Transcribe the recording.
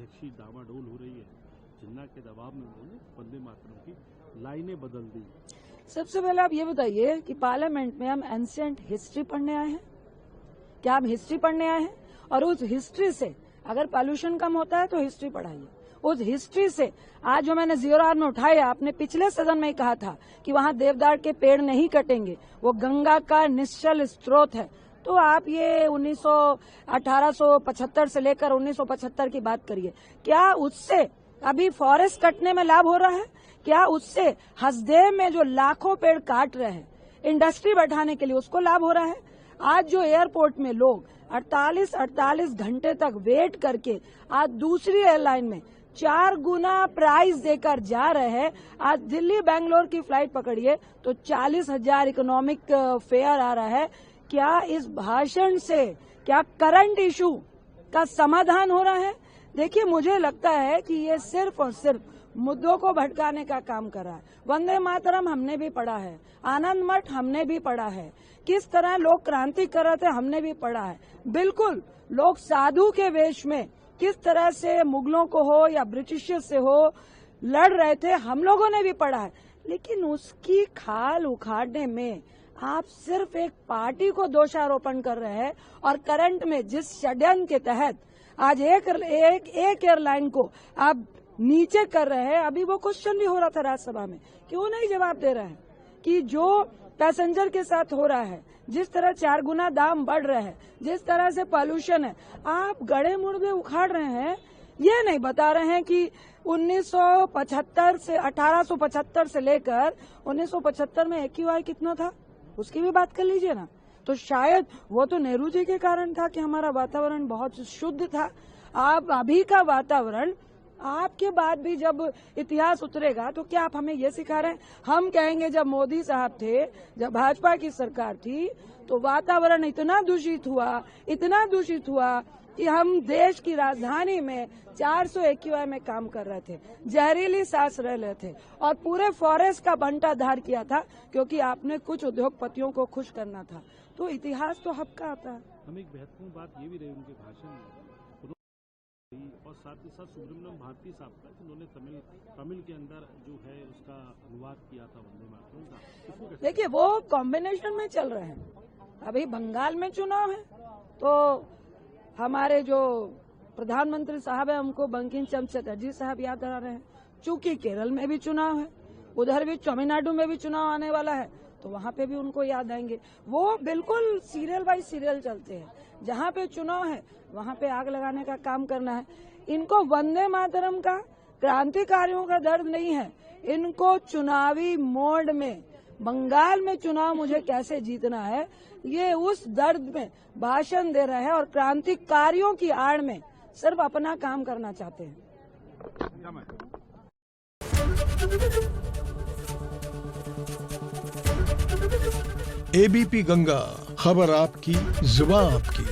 अध्यक्षीय डामाडोल हो रही है, जिन्ना के दबाव में उन्होंने वंदे मातरम की लाइनें बदल दी। सबसे पहले आप ये बताइए कि पार्लियामेंट में हम एंशिएंट हिस्ट्री पढ़ने आए हैं? क्या हम हिस्ट्री पढ़ने आए हैं? और उस हिस्ट्री से अगर पॉल्यूशन कम होता है तो हिस्ट्री पढ़ाइए। उस हिस्ट्री से आज जो मैंने 0R में उठाया, आपने पिछले सदन में ही कहा था कि वहां देवदार के पेड़ नहीं कटेंगे, वो गंगा का निश्चल स्रोत है। तो आप ये 1875 से लेकर 1975 की बात करिए, क्या उससे अभी फॉरेस्ट कटने में लाभ हो रहा है? क्या उससे हसदेव में जो लाखों पेड़ काट रहे हैं इंडस्ट्री बैठाने के लिए, उसको लाभ हो रहा है? आज जो एयरपोर्ट में लोग 48 घंटे तक वेट करके आज दूसरी एयरलाइन में 4 गुना प्राइस देकर जा रहे हैं, आज दिल्ली बेंगलोर की फ्लाइट पकड़िए तो 40,000 इकोनॉमिक फेयर आ रहा है। क्या इस भाषण से क्या करंट इशू का समाधान हो रहा है? देखिए, मुझे लगता है कि ये सिर्फ और सिर्फ मुद्दों को भटकाने का काम कर रहा है। वंदे मातरम हमने भी पढ़ा है, आनंद मठ हमने भी पढ़ा है, किस तरह लोग क्रांति कर रहे थे हमने भी पढ़ा है। बिल्कुल, लोग साधु के वेश में किस तरह से मुगलों को हो या ब्रिटिशर्स से हो लड़ रहे थे, हम लोगों ने भी पढ़ा है। लेकिन उसकी खाल उखाड़ने में आप सिर्फ एक पार्टी को दोषारोपण कर रहे हैं और करंट में जिस षड्यंत्र के तहत आज एक एयरलाइन को आप नीचे कर रहे हैं, अभी वो क्वेश्चन भी हो रहा था राज्यसभा में, क्यों नहीं जवाब दे रहे हैं कि जो पैसेंजर के साथ हो रहा है, जिस तरह 4 गुना दाम बढ़ रहे हैं, जिस तरह से पॉल्यूशन है, आप गड़े मुड़दे उखाड़ रहे हैं। ये नहीं बता रहे हैं कि 1875 से लेकर 1975 में AQI कितना था, उसकी भी बात कर लीजिए ना। तो शायद वो तो नेहरू जी के कारण था कि हमारा वातावरण बहुत शुद्ध था। आप अभी का वातावरण, आपके बाद भी जब इतिहास उतरेगा तो क्या आप हमें ये सिखा रहे हैं? हम कहेंगे जब मोदी साहब थे, जब भाजपा की सरकार थी, तो वातावरण इतना दूषित हुआ कि हम देश की राजधानी में 400 AQI में काम कर रहे थे, जहरीली सांस रह रहे थे और पूरे फॉरेस्ट का बंटाधार किया था, क्योंकि आपने कुछ उद्योगपतियों को खुश करना था। तो इतिहास तो हब्का आता है। हम एक महत्वपूर्ण बात ये भी रही उनके भाषण में, और साथ ही साथ सुब्रमण्यम भारती साहब का, जिन्होंने तमिल के अंदर जो है उसका अनुवाद किया था वंदे मातरम का। देखिए, वो कॉम्बिनेशन में चल रहे हैं। अभी बंगाल में चुनाव है तो हमारे जो प्रधानमंत्री साहब है हमको बंकिम चंद्र चटर्जी साहब याद आ रहे हैं। चूंकि केरल में भी चुनाव है, उधर भी तमिलनाडु में भी चुनाव आने वाला है, तो वहाँ पे भी उनको याद आएंगे। वो बिल्कुल सीरियल बाय सीरियल चलते हैं। जहाँ पे चुनाव है वहाँ पे आग लगाने का काम करना है। इनको वंदे मातरम का, क्रांतिकारियों का दर्द नहीं है, इनको चुनावी मोड में बंगाल में चुनाव मुझे कैसे जीतना है, ये उस दर्द में भाषण दे रहे हैं और क्रांतिकारियों की आड़ में सिर्फ अपना काम करना चाहते हैं। ABP गंगा, खबर आपकी, जुबान आपकी।